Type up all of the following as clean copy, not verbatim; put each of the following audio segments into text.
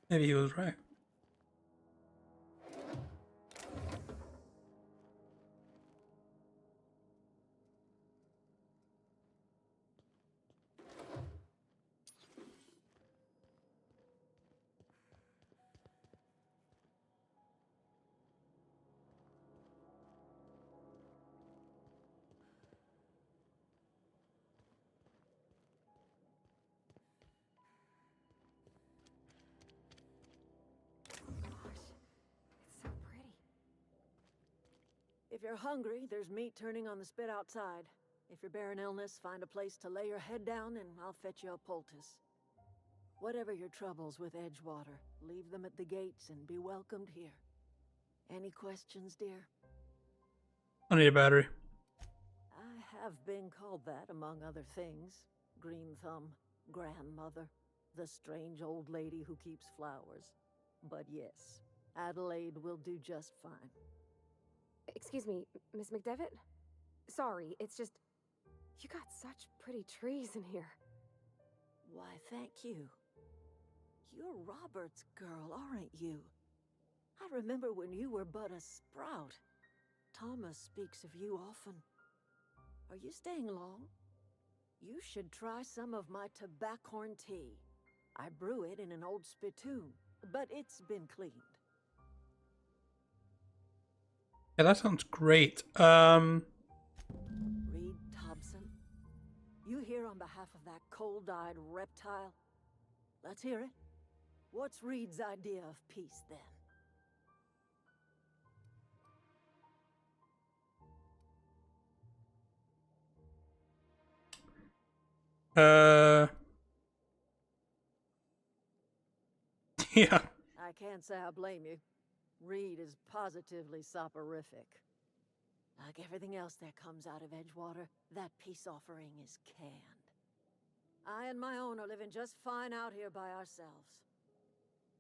Maybe he was right. It's so pretty. If you're hungry, there's meat turning on the spit outside. If you're bearing illness, find a place to lay your head down and I'll fetch you a poultice. Whatever your troubles with Edgewater, leave them at the gates and be welcomed here. Any questions, dear? I need a battery. I have been called that, among other things. Green Thumb, grandmother, the strange old lady who keeps flowers. But yes, Adelaide will do just fine. Excuse me, Miss McDevitt? Sorry, it's just... You got such pretty trees in here. Why, thank you. You're Robert's girl, aren't you? I remember when you were but a sprout. Thomas speaks of you often. Are you staying long? You should try some of my tobaccorn tea. I brew it in an old spittoon, but it's been cleaned. Yeah, that sounds great. Reed Thompson? You here on behalf of that cold-eyed reptile? Let's hear it. What's Reed's idea of peace, then? Yeah. I can't say I blame you. Reed is positively soporific. Like everything else that comes out of Edgewater, that peace offering is canned. I and my own are living just fine out here by ourselves.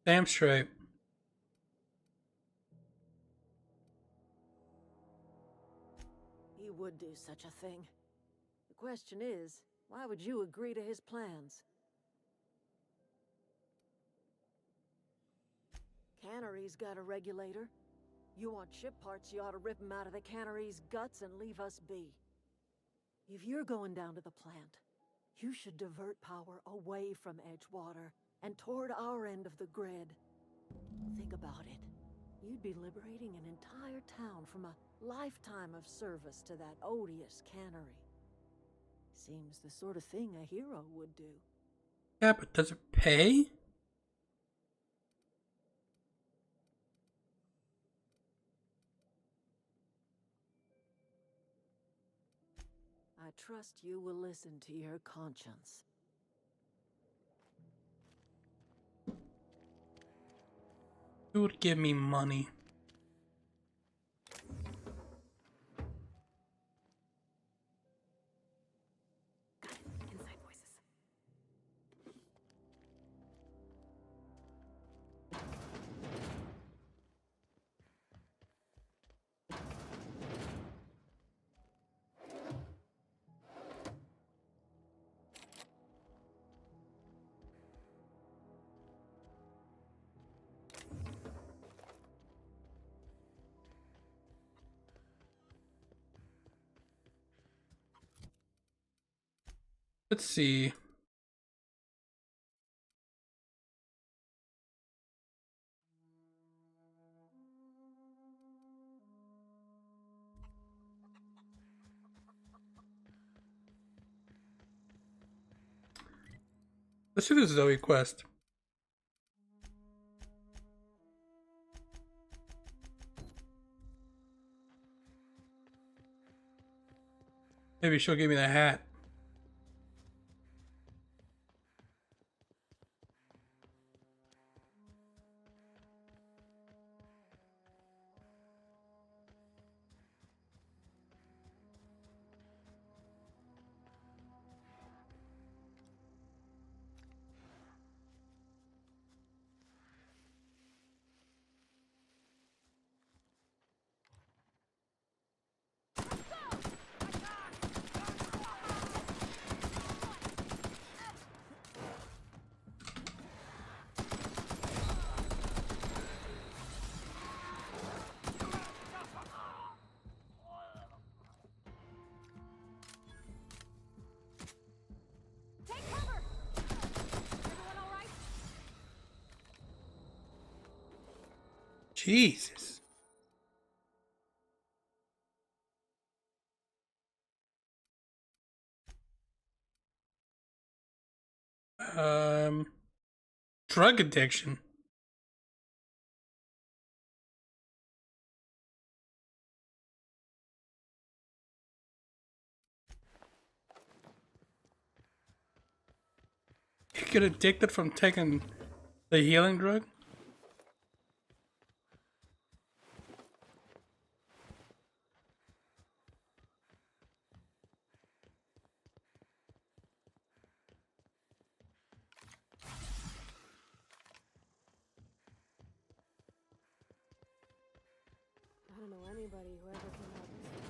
Damn straight. He would do such a thing. The question is, why would you agree to his plans? Cannery's got a regulator. You want ship parts, you ought to rip them out of the cannery's guts and leave us be. If you're going down to the plant, you should divert power away from Edgewater and toward our end of the grid. Think about it. You'd be liberating an entire town from a lifetime of service to that odious cannery. Seems the sort of thing a hero would do. Yeah, but does it pay? I trust you will listen to your conscience. Who would give me money? Got it. Inside voices. Let's see. Let's do this Zoe quest. Maybe she'll give me the hat. Jesus. Um, Drug addiction. You get addicted from taking the healing drug? I don't know anybody who ever came out this way.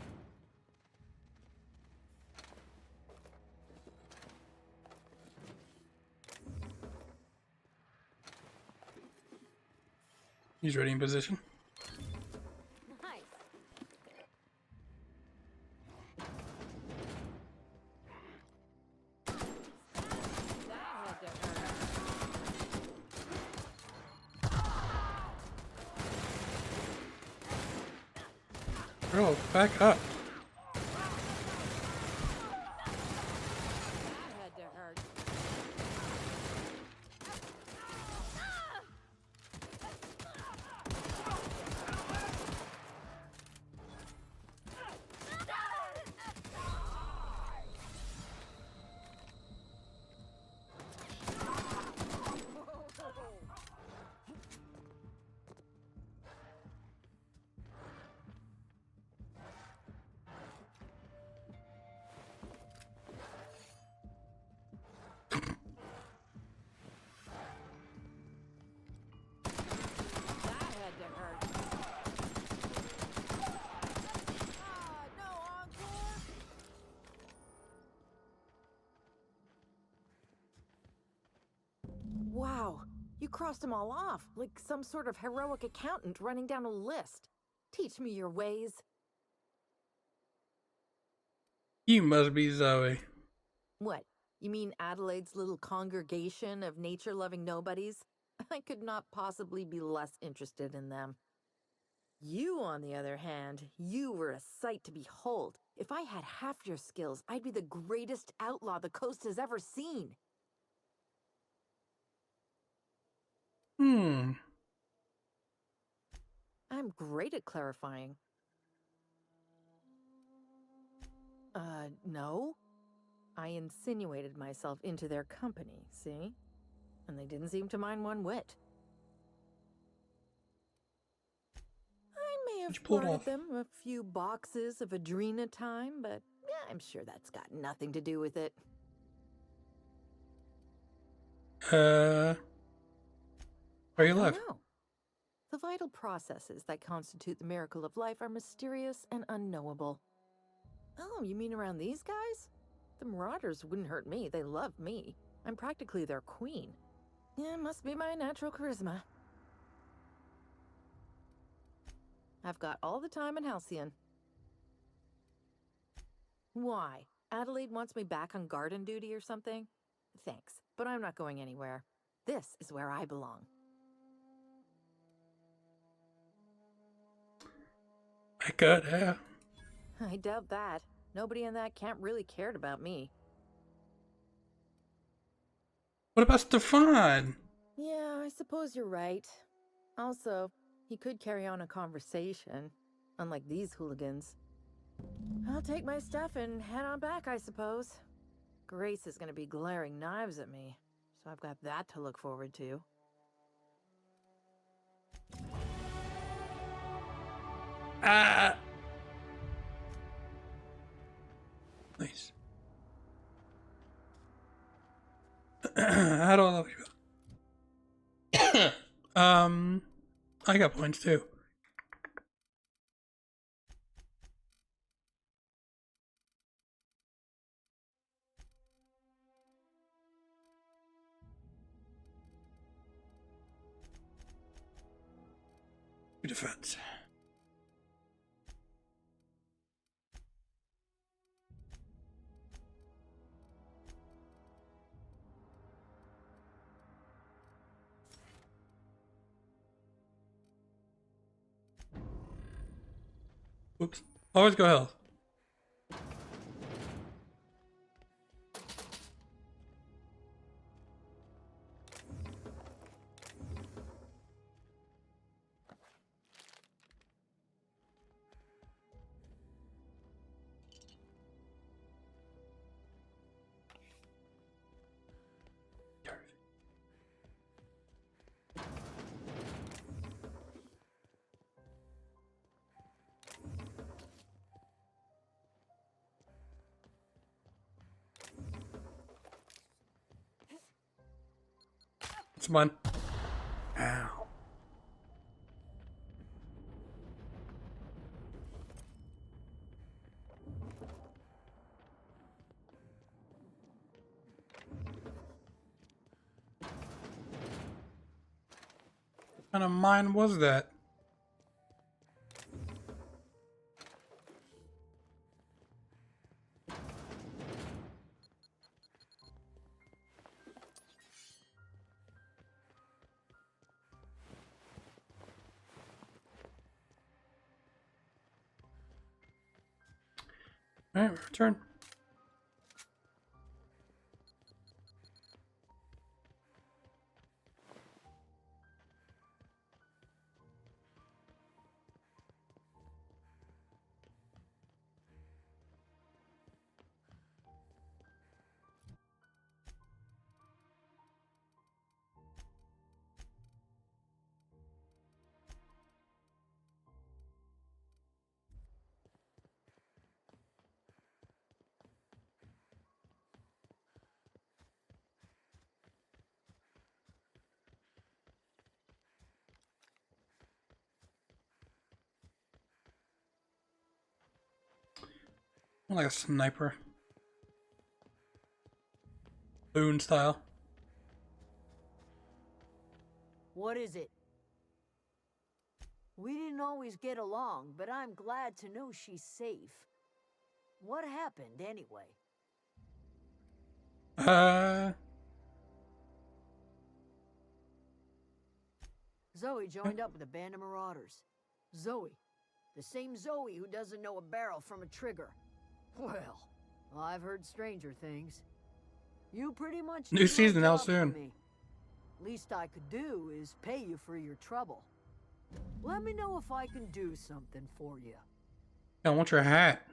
He's ready in position. Nice. Bro, back up. That had to hurt. That had to hurt. No encore. Wow, you crossed them all off, like some sort of heroic accountant running down a list. Teach me your ways. You must be Zoe. What, you mean Adelaide's little congregation of nature-loving nobodies? I could not possibly be less interested in them. You, on the other hand, you were a sight to behold. If I had half your skills, I'd be the greatest outlaw the coast has ever seen. Hmm. I'm great at clarifying. No. I insinuated myself into their company, see? And they didn't seem to mind one whit. I may You have pulled bartered off. them a few boxes of Adrena time, but yeah, I'm sure that's got nothing to do with it. Where I you don't live? know. The vital processes that constitute the miracle of life are mysterious and unknowable. Oh, you mean around these guys? The Marauders wouldn't hurt me. They love me. I'm practically their queen. Yeah, it must be my natural charisma. I've got all the time in Halcyon. Why? Adelaide wants me back on garden duty or something? Thanks, but I'm not going anywhere. This is where I belong. I could, yeah. I doubt that. Nobody in that camp really cared about me. What about Stefan? Yeah, I suppose you're right. Also, he could carry on a conversation, unlike these hooligans. I'll take my stuff and head on back, I suppose. Grace is gonna be glaring knives at me, so I've got that to look forward to. Ah. Nice. How do I love you? I got points too. Defense. Oops. Always go health. It's mine. Ow. What kind of mine was that? Alright, return. Like a sniper. Boone style. What is it? We didn't always get along, but I'm glad to know she's safe. What happened, anyway? Zoe joined up with a band of marauders. Zoe. The same Zoe who doesn't know a barrel from a trigger. Well, I've heard stranger things. You pretty much New did my season out job for soon. me. Least I could do is pay you for your trouble. Let me know if I can do something for you. I want your hat.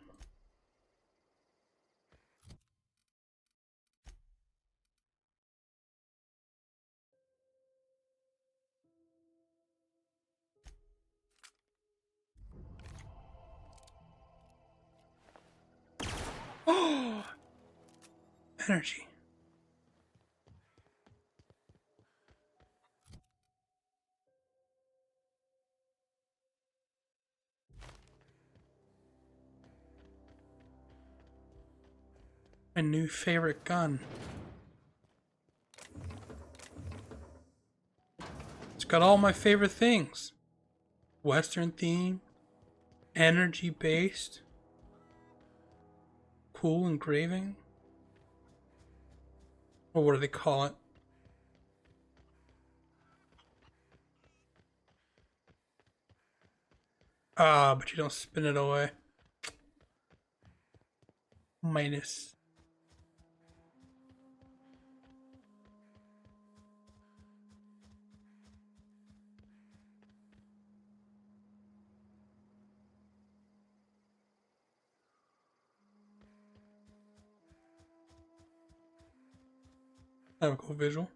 Oh, energy. My new favorite gun. It's got all my favorite things. Western theme, energy based, cool engraving. Or what do they call it? Ah, but you don't spin it away. Minus. I have a cool visual.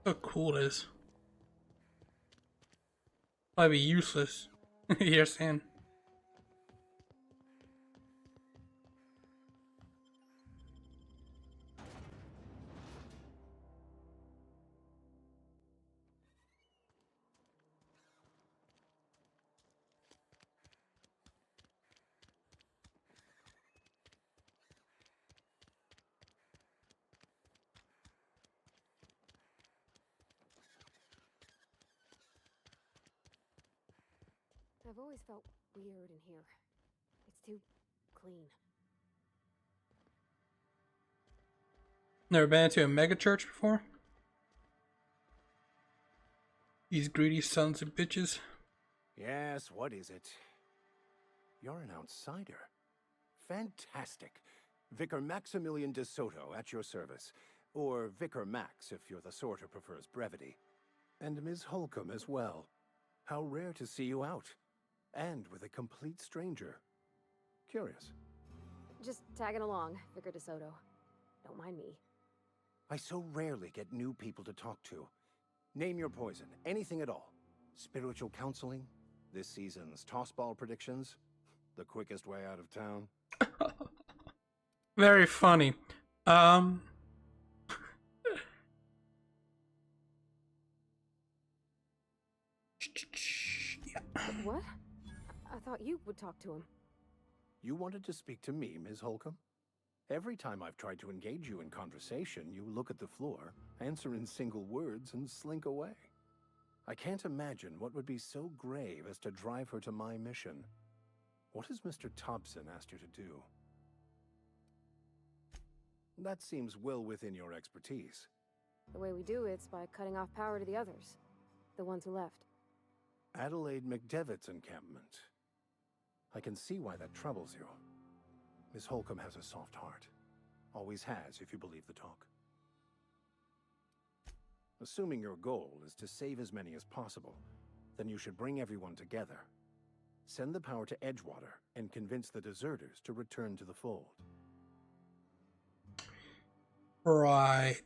Look how cool it is. Probably be useless. You're saying. I've always felt weird in here. It's too clean. Never been into a mega church before? These greedy sons of bitches. Yes, what is it? You're an outsider. Fantastic. Vicar Maximilian de Soto at your service. Or Vicar Max if you're the sort who prefers brevity. And Ms. Holcomb as well. How rare to see you out. And with a complete stranger. Curious. Just tagging along, Vicar DeSoto. Don't mind me. I so rarely get new people to talk to. Name your poison, anything at all. Spiritual counseling, this season's tossball predictions, the quickest way out of town. Very funny. What? I thought you would talk to him. You wanted to speak to me, Ms. Holcomb? Every time I've tried to engage you in conversation, you look at the floor, answer in single words, and slink away. I can't imagine what would be so grave as to drive her to my mission. What has Mr. Thompson asked you to do? That seems well within your expertise. The way we do it's by cutting off power to the others. The ones who left. Adelaide McDevitt's encampment. I can see why that troubles you. Miss Holcomb has a soft heart. Always has, if you believe the talk. Assuming your goal is to save as many as possible, then you should bring everyone together. Send the power to Edgewater and convince the deserters to return to the fold. Right.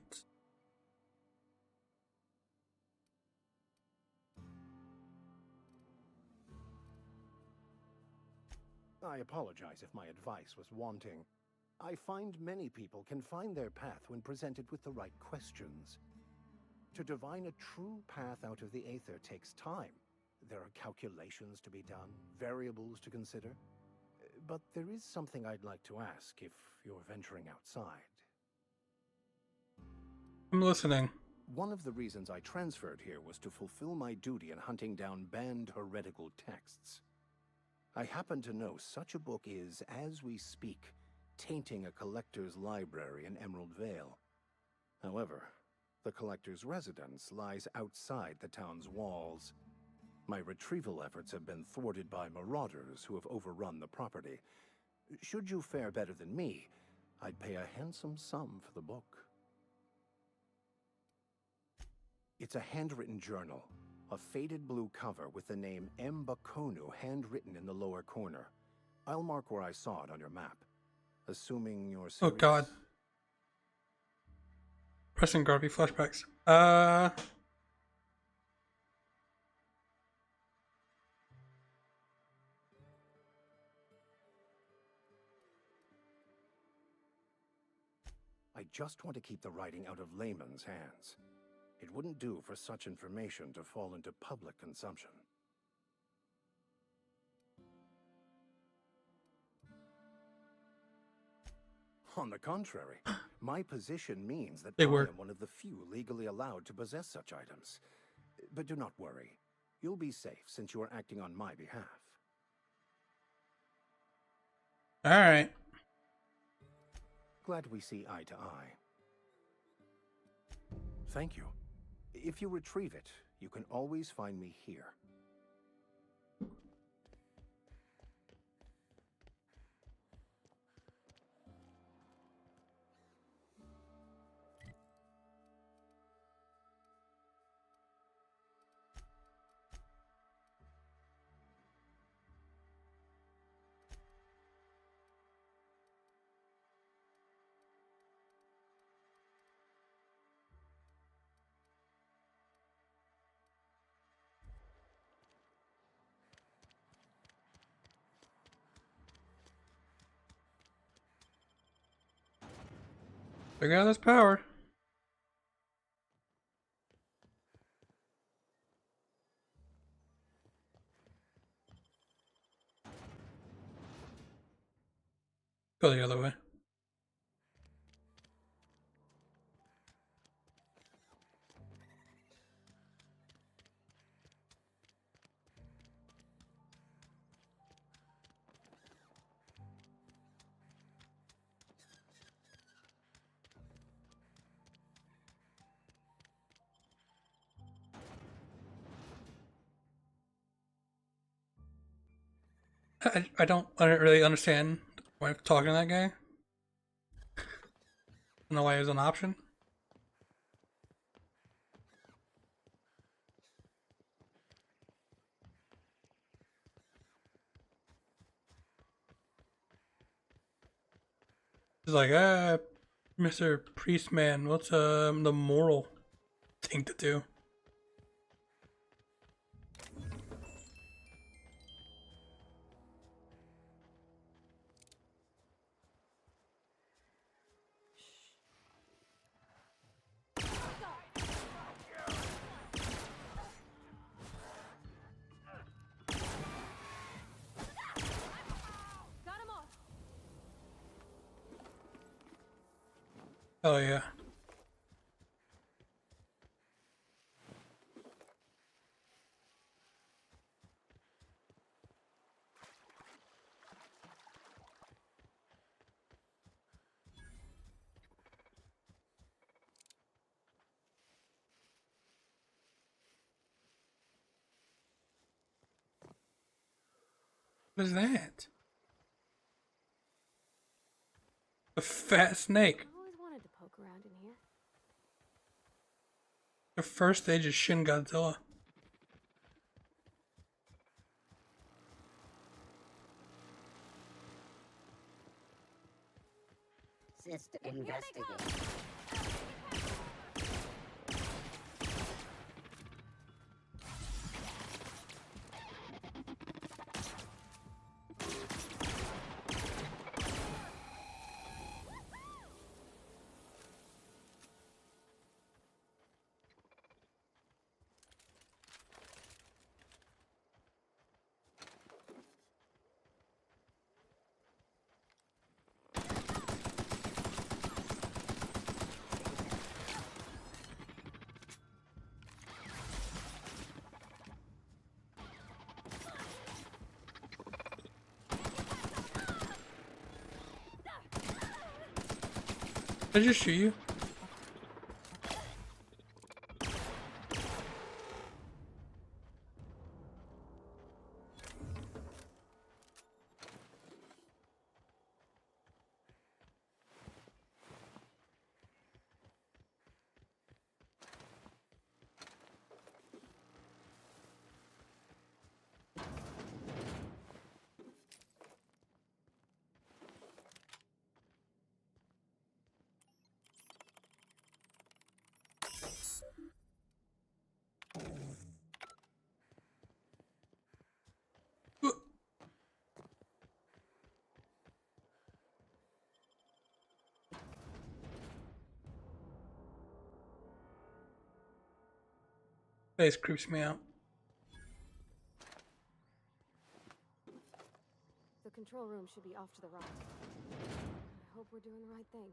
I apologize if my advice was wanting. I find many people can find their path when presented with the right questions. To divine a true path out of the Aether takes time. There are calculations to be done, variables to consider. But there is something I'd like to ask if you're venturing outside. I'm listening. One of the reasons I transferred here was to fulfill my duty in hunting down banned heretical texts. I happen to know such a book is, as we speak, tainting a collector's library in Emerald Vale. However, the collector's residence lies outside the town's walls. My retrieval efforts have been thwarted by marauders who have overrun the property. Should you fare better than me, I'd pay a handsome sum for the book. It's a handwritten journal. A faded blue cover with the name Mbakonu handwritten in the lower corner. I'll mark where I saw it on your map. Assuming you're serious. Oh god. Pressing Garvey flashbacks. I just want to keep the writing out of layman's hands. It wouldn't do for such information to fall into public consumption. On the contrary, my position means that I am one of the few legally allowed to possess such items. But do not worry. You'll be safe since you are acting on my behalf. Alright. Glad we see eye to eye. Thank you. If you retrieve it, you can always find me here. Figure out this power. Go the other way. I don't really understand the point of talking to that guy. I don't know why it was an option. It's like, Mr. Priestman, what's the moral thing to do? Got him all. Oh yeah. What is that? A fat snake. I always wanted to poke around in here. The first stage is Shin Godzilla. System investigate. Did I just shoot you? Face creeps me out. The control room should be off to the right. I hope we're doing the right thing.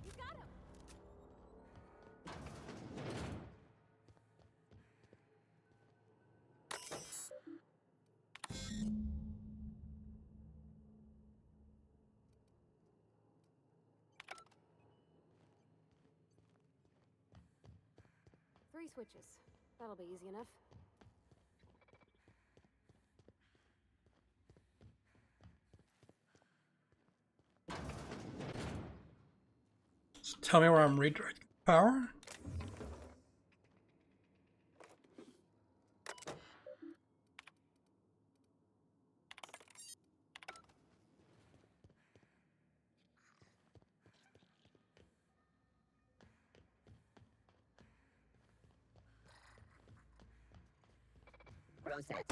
You got him. Three switches. That'll be easy enough. So tell me where I'm redirecting power? Process.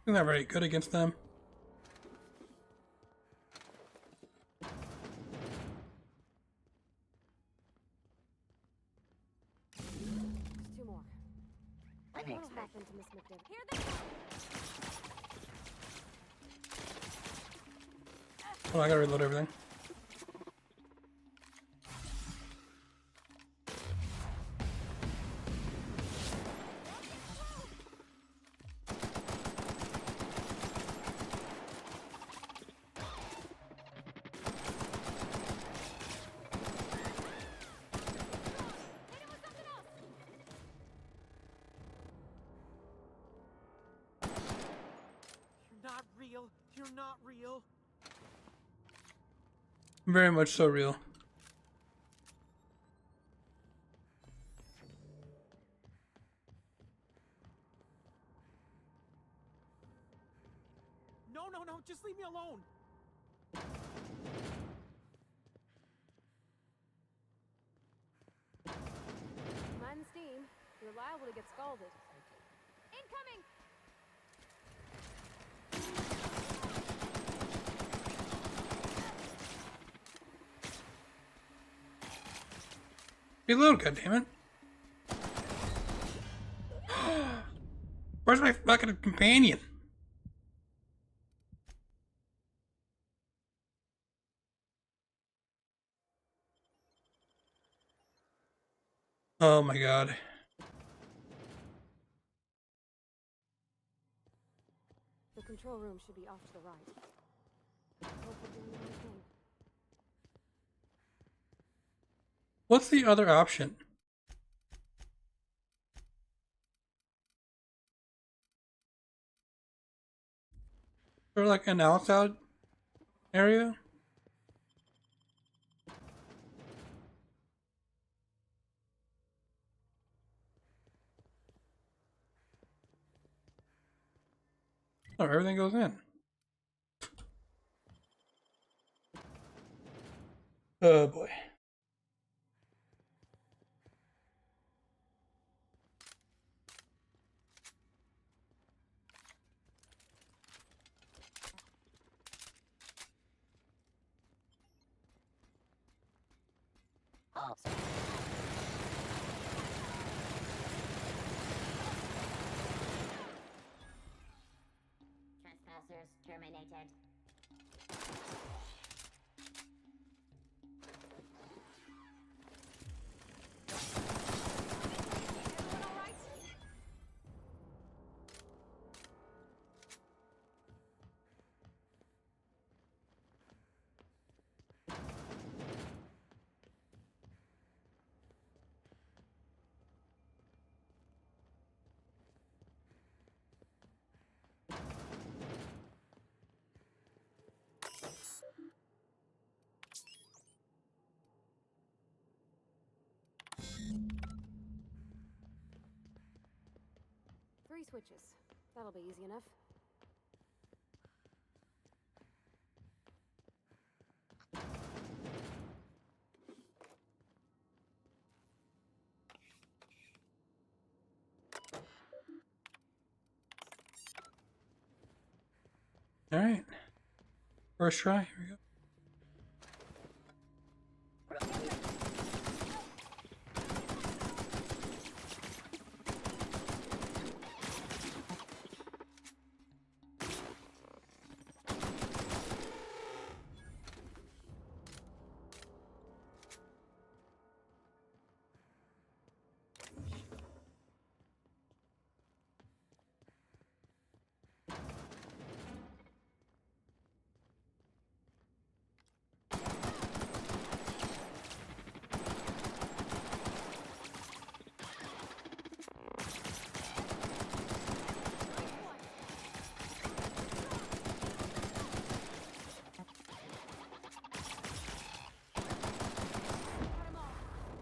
I'm not very good against them. Two more. What What'll next? happen to Miss McDivitt? Here they come! Oh, I gotta reload everything. Very much so real. No, just leave me alone. Mind steam. You're liable to get scalded. Incoming! Reload, goddammit. Where's my fucking companion? Oh my god. The control room should be off to the right. Hope we're doing the right thing. What's the other option? Or like an outside area? Oh, everything goes in. Oh boy. Oh, trespassers terminated. Everyone all right? Three switches. That'll be easy enough. Alright. First try. Here we go.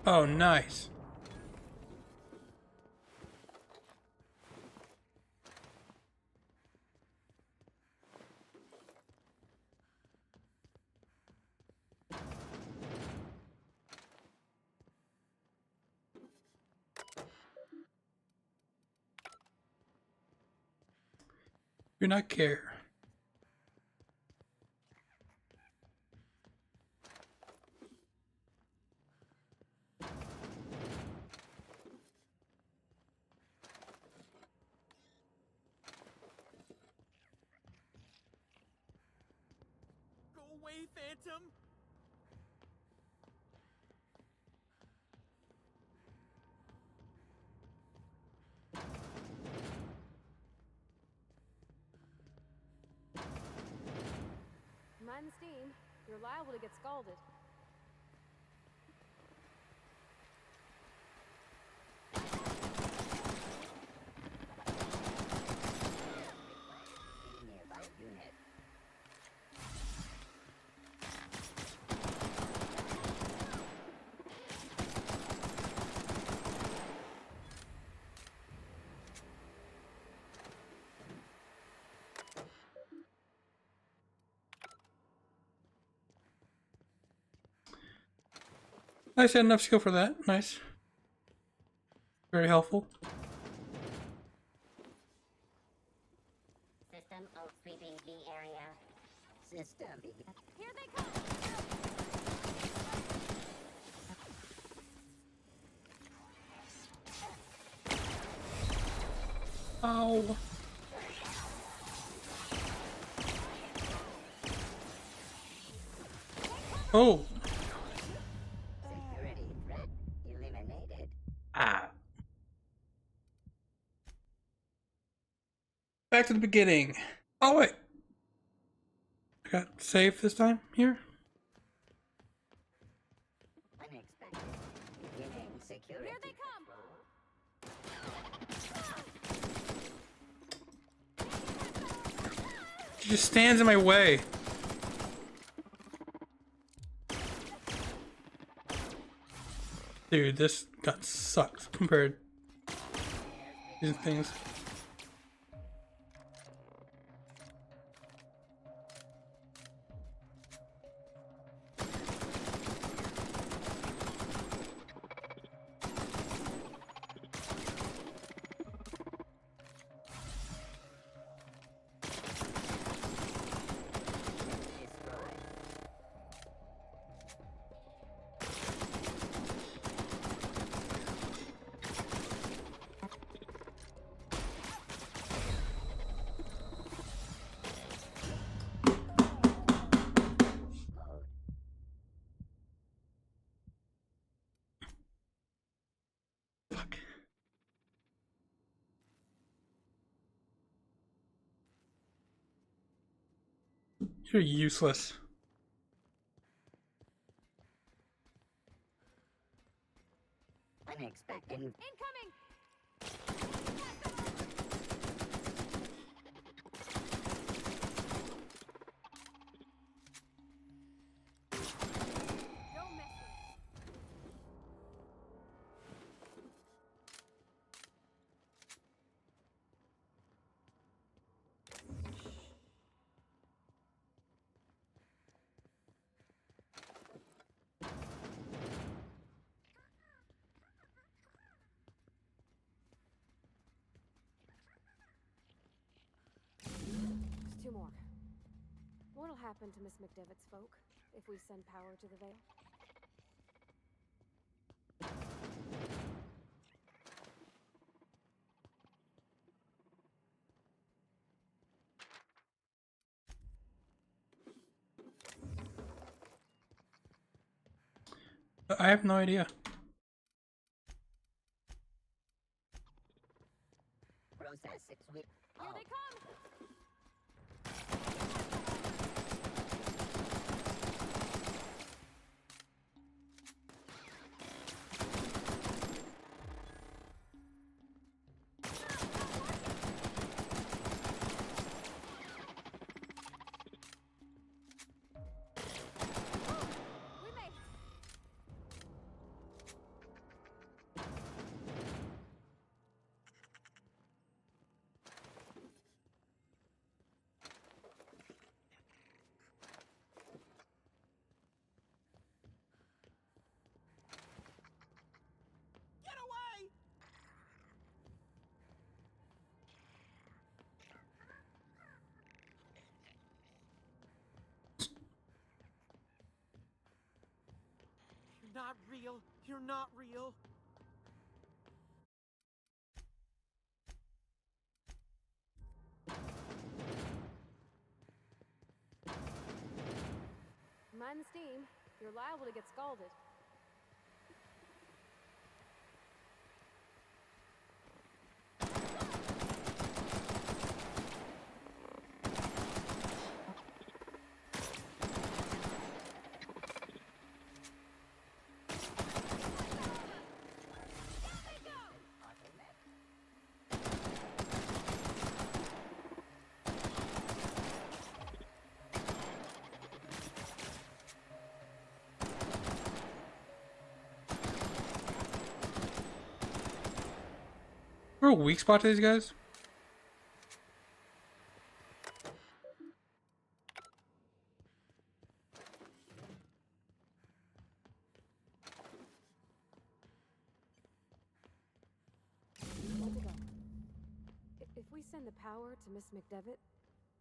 Oh, nice. Do not care. Go away, Phantom. Mind steam. You're liable to get scalded. Nearby unit. Nice, had enough skill for that. Nice. Very helpful. System of sweeping the area. System. Here they come! Ow. Oh. Security threat eliminated. Ah. Back to the beginning. Oh, wait. I got saved this time here? Unexpected. Beginning security. Here they come! She just stands in my way. Dude, this gun sucks compared to these things. Fuck. You're useless. Unexpected. Incoming! Don't mess with us. There's two more. What'll happen to Miss McDevitt's folk if we send power to the Vale? I have no idea. Process 6 weeks. Here they come! We made it! Get away! You're not real. You're not real. Mind the steam. You're liable to get scalded. We're a weak spot to these guys. send the power to Miss McDevitt,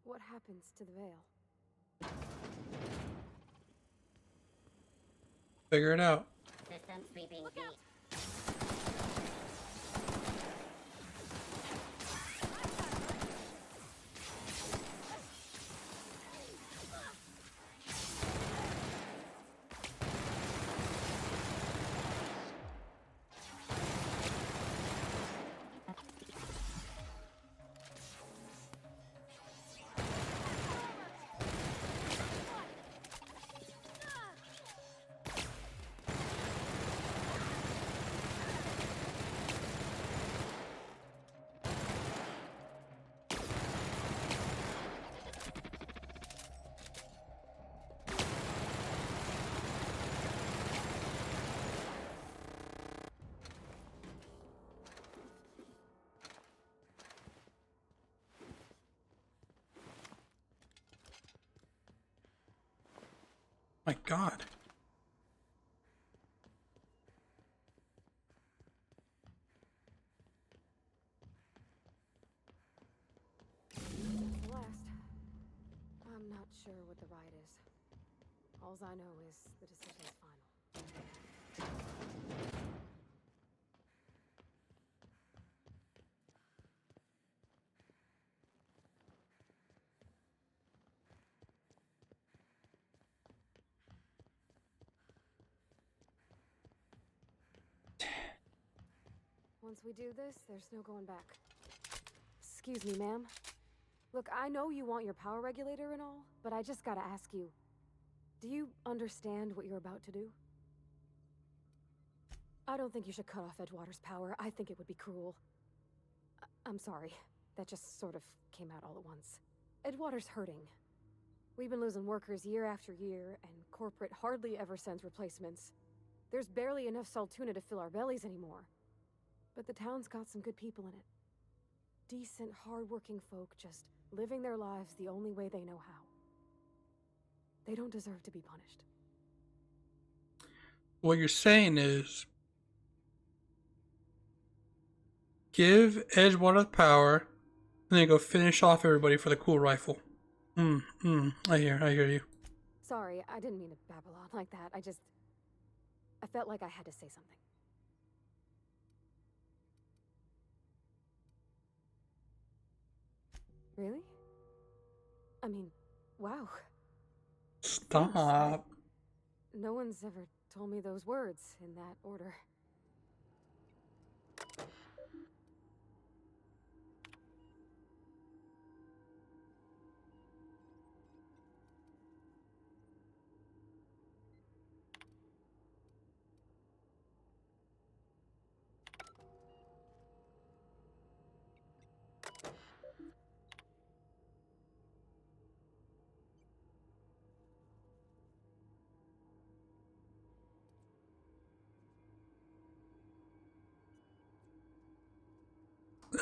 what happens to the veil? Figure it out. System sweeping Look beat. out! My God. The last. I'm not sure what the right is. Alls I know is the decision's final. Once we do this, there's no going back. Excuse me, ma'am. Look, I know you want your power regulator and all, but I just gotta ask you. Do you understand what you're about to do? I don't think you should cut off Edgewater's power. I think it would be cruel. I'm sorry. That just sort of came out all at once. Edgewater's hurting. We've been losing workers year after year, and corporate hardly ever sends replacements. There's barely enough Saltuna to fill our bellies anymore. But the town's got some good people in it. Decent, hard-working folk just living their lives the only way they know how. They don't deserve to be punished. What you're saying is, give Edgewater power, and then go finish off everybody for the cool rifle. I hear you. Sorry, I didn't mean to babble on like that. I felt like I had to say something. Really? I mean, wow. Stop. No one's ever told me those words in that order.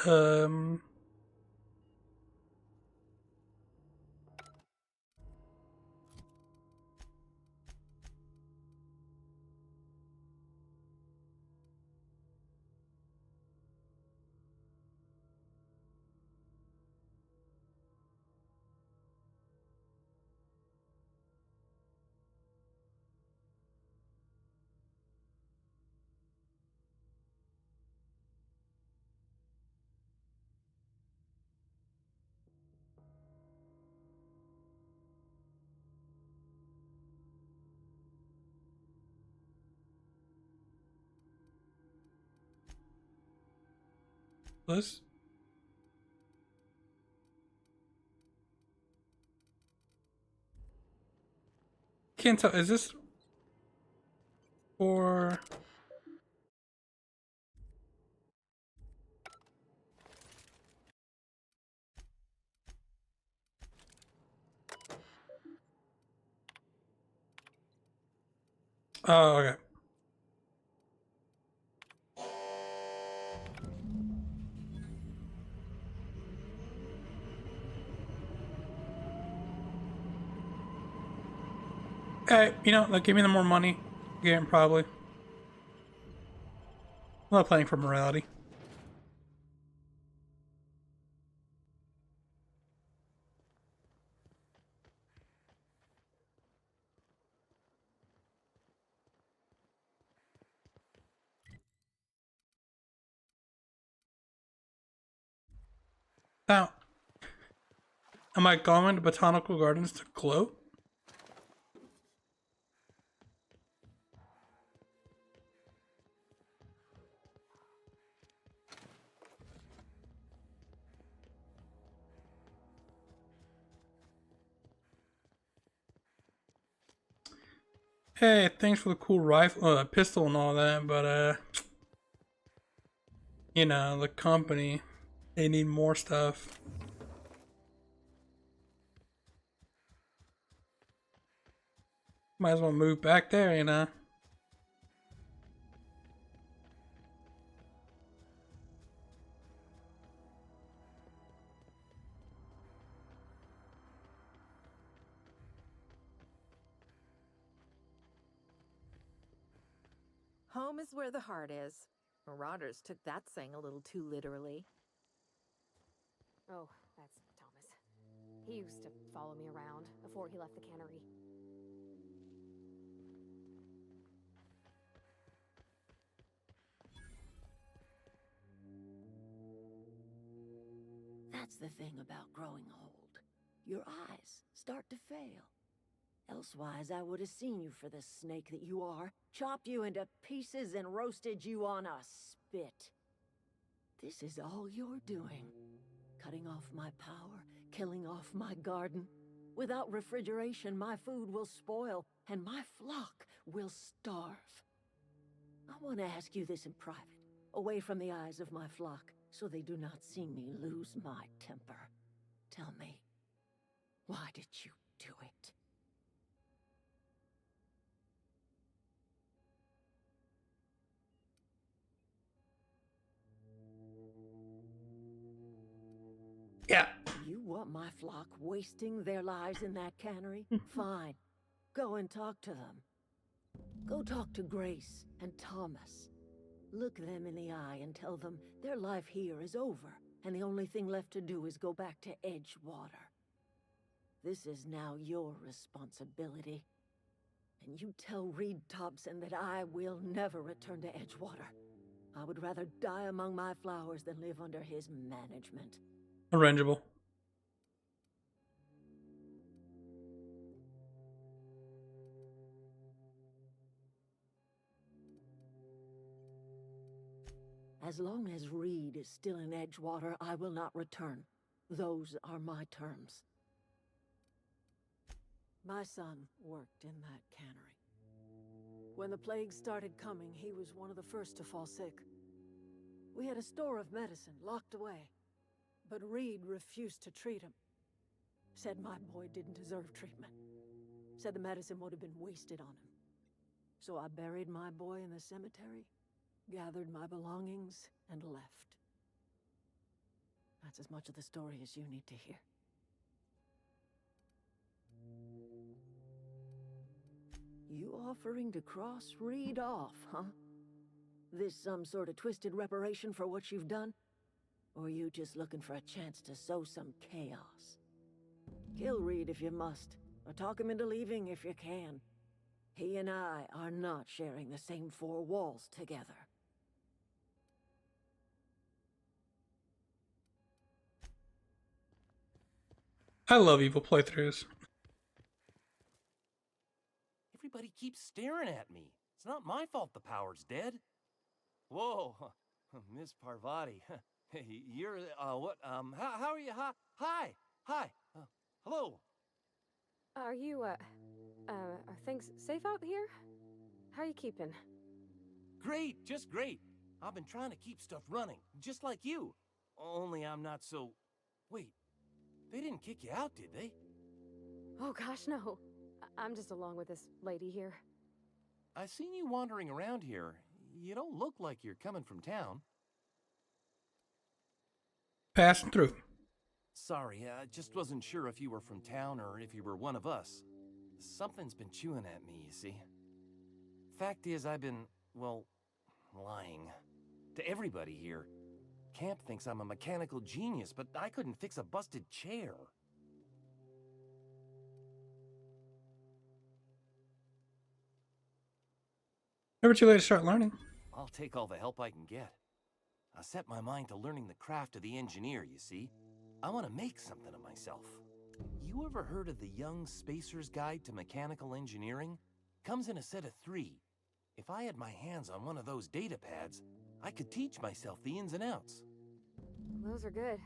Um. Let's. Can't tell. Is this for? Oh, okay. Hey, like, give me the more money. Game probably. I'm not playing for morality. Now, am I going to botanical gardens to gloat? Hey, thanks for the cool rifle, pistol and all that, but you know, the company, they need more stuff. Might as well move back there, you know. Home is where the heart is. Marauders took that saying a little too literally. Oh, that's Thomas. He used to follow me around before he left the cannery. That's the thing about growing old. Your eyes start to fail. Elsewise, I would have seen you for the snake that you are, chopped you into pieces and roasted you on a spit. This is all you're doing. Cutting off my power, killing off my garden. Without refrigeration, my food will spoil, and my flock will starve. I want to ask you this in private, away from the eyes of my flock, so they do not see me lose my temper. Tell me, why did you do it? Yeah. You want my flock wasting their lives in that cannery? Fine. Go and talk to them. Go talk to Grace and Thomas. Look them in the eye and tell them their life here is over, and the only thing left to do is go back to Edgewater. This is now your responsibility. And you tell Reed Thompson that I will never return to Edgewater. I would rather die among my flowers than live under his management. Arrangeable. As long as Reed is still in Edgewater, I will not return. Those are my terms. My son worked in that cannery. When the plague started coming, he was one of the first to fall sick. We had a store of medicine locked away, but Reed refused to treat him. Said my boy didn't deserve treatment. Said the medicine would have been wasted on him. So I buried my boy in the cemetery, gathered my belongings, and left. That's as much of the story as you need to hear. You offering to cross Reed off, huh? This some sort of twisted reparation for what you've done? Or you just looking for a chance to sow some chaos? Kill Reed if you must, or talk him into leaving if you can. He and I are not sharing the same four walls together. I love evil playthroughs. Everybody keeps staring at me. It's not my fault the power's dead. Whoa, Miss Parvati. Hey, you're, what, how are you? Hi, hello. Are you, are things safe out here? How are you keeping? Great, just great. I've been trying to keep stuff running, just like you. Only I'm not so... Wait, they didn't kick you out, did they? Oh gosh, no. I'm just along with this lady here. I seen you wandering around here. You don't look like you're coming from town. Passing through. Sorry, I just wasn't sure if you were from town or if you were one of us. Something's been chewing at me, you see. Fact is, I've been, well, lying. To everybody here. Camp thinks I'm a mechanical genius, but I couldn't fix a busted chair. Never too late to start learning. I'll take all the help I can get. I set my mind to learning the craft of the engineer, you see. I want to make something of myself. You ever heard of the Young Spacer's Guide to Mechanical Engineering? Comes in a set of 3. If I had my hands on one of those data pads, I could teach myself the ins and outs. Those are good.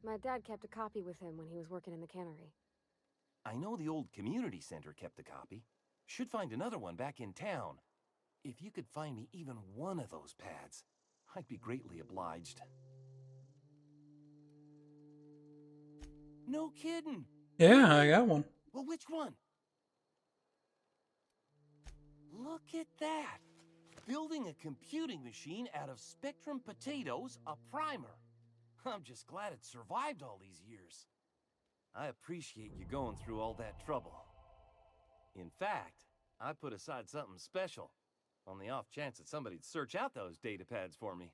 My dad kept a copy with him when he was working in the cannery. I know the old community center kept a copy. Should find another one back in town. If you could find me even one of those pads, I'd be greatly obliged. No kidding. Yeah, I got one. Well, which one? Look at that. Building a computing machine out of Spectrum potatoes, a primer. I'm just glad it survived all these years. I appreciate you going through all that trouble. In fact, I put aside something special on the off chance that somebody'd search out those data pads for me.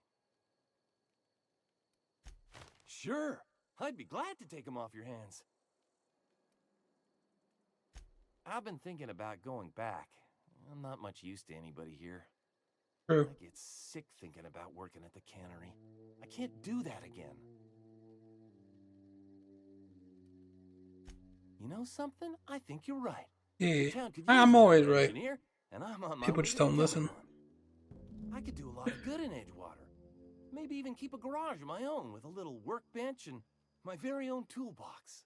Sure, I'd be glad to take them off your hands. I've been thinking about going back. I'm not much use to anybody here. True. I get sick thinking about working at the cannery. I can't do that again. You know something? I think you're right. Yeah, Town could use I'm an always right. engineer, and I'm on my People way just to don't becoming listen. one. I could do a lot of good in Edgewater. Maybe even keep a garage of my own with a little workbench and my very own toolbox.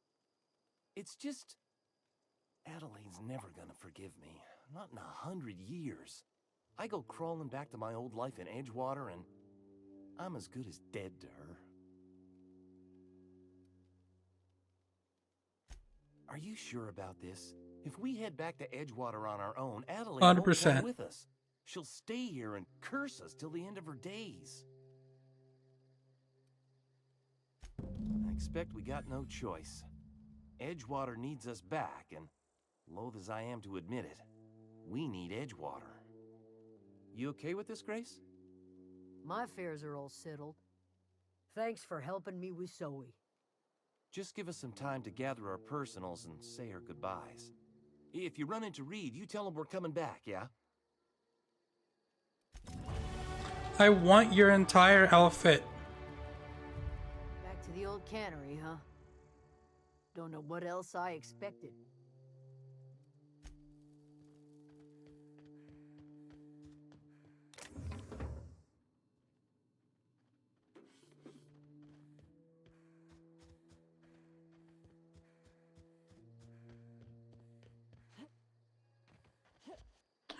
It's just... Adelaide's never gonna forgive me. Not in 100 years. I go crawling back to my old life in Edgewater, and I'm as good as dead to her. Are you sure about this? If we head back to Edgewater on our own, Adelaide won't 100%. come with us. She'll stay here and curse us till the end of her days. I expect we got no choice. Edgewater needs us back, and loath as I am to admit it, we need Edgewater. You okay with this, Grace? My affairs are all settled. Thanks for helping me with Zoe. Just give us some time to gather our personals and say our goodbyes. If you run into Reed, you tell him we're coming back, yeah? I want your entire outfit. Back to the old cannery, huh? Don't know what else I expected.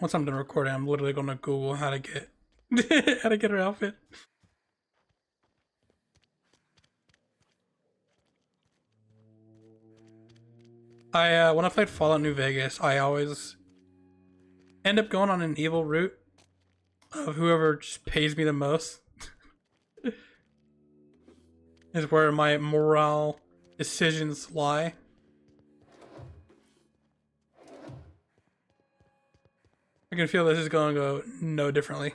Once I'm done recording, I'm literally gonna Google how to get how to get her outfit. When I played Fallout New Vegas, I always end up going on an evil route of whoever just pays me the most is where my moral decisions lie. I can feel this is going to go no differently.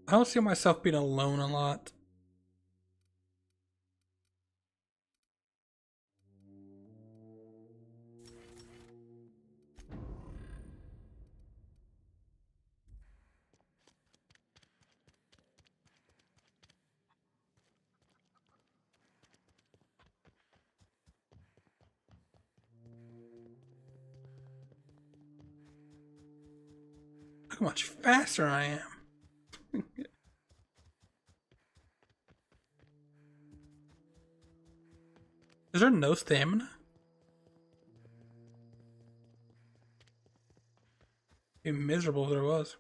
I don't see myself being alone a lot. Look how much faster I am. Is there no stamina? It'd be miserable if there was.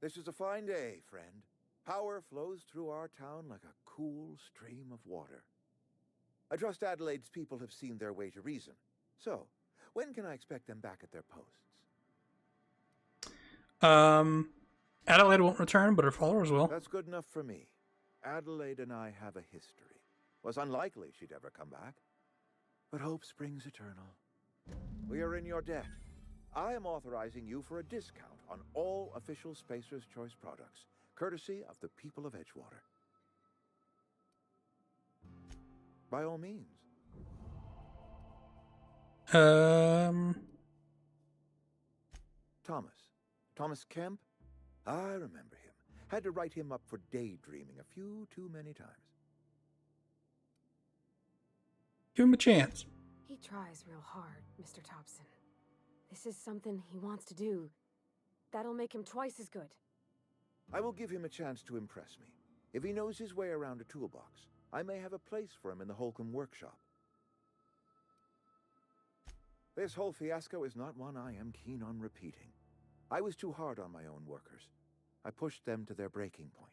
This is a fine day, friend. Power flows through our town like a cool stream of water. I trust Adelaide's people have seen their way to reason. So, when can I expect them back at their posts? Adelaide won't return, but her followers will. That's good enough for me. Adelaide and I have a history. Was unlikely she'd ever come back. But hope springs eternal. We are in your debt. I am authorizing you for a discount on all official Spacer's Choice products, courtesy of the people of Edgewater. By all means. Thomas Kemp? I remember him. Had to write him up for daydreaming a few too many times. Give him a chance. He tries real hard, Mr. Thompson. This is something he wants to do. That'll make him twice as good. I will give him a chance to impress me. If he knows his way around a toolbox, I may have a place for him in the Holcomb workshop. This whole fiasco is not one I am keen on repeating. I was too hard on my own workers. I pushed them to their breaking point.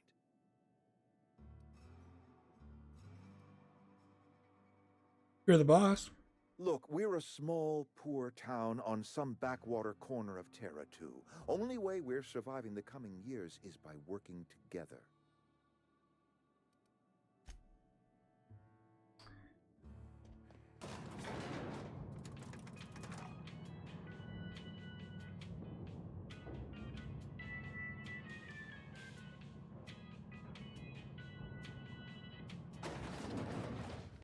You're the boss. Look, we're a small, poor town on some backwater corner of Terra 2. Only way we're surviving the coming years is by working together.